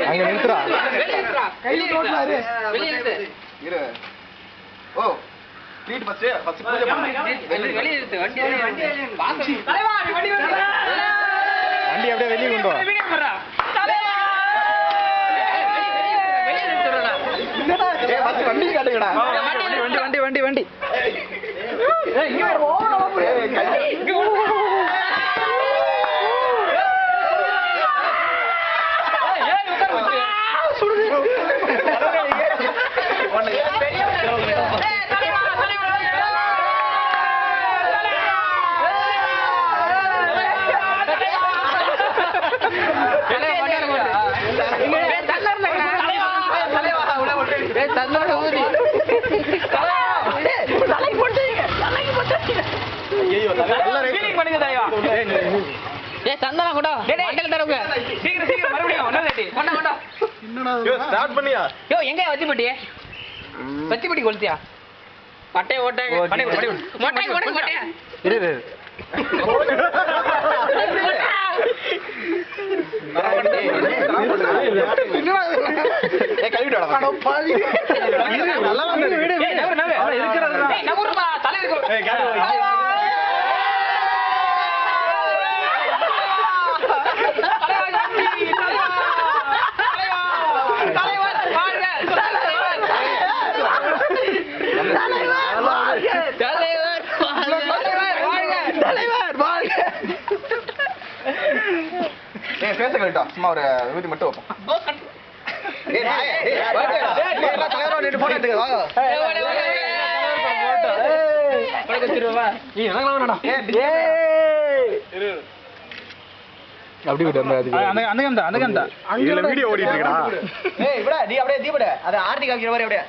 அங்க நிறுத்துறா. ஓ treat first பூஜை பண்ணு. வெளிய நிறுத்து. வண்டி அப்படியே வெளிய கொண்டு வா. ஏய் ஃபர்ஸ்ட் வண்டி காட்டுங்கடா. வண்டி ஏய் இங்க வா. இங்க சந்தனம் கூட சீக்கிரம் மறுபடியும் ஸ்டார்ட் பண்ணியா? யோ எங்க வச்சிப்பட்டி கொளுத்தியா பட்டைய ஓட்டாங்க இரு பேச கழிட்டோம் சும்மா ஒரு விபூதி மட்டும் வைப்போம். அப்படி வீடியோ ஓடிட்டு இருக்கா? நீ அப்படியே தீபட அதை ஆர்த்தி காமிக்கிற மாதிரி அப்படியே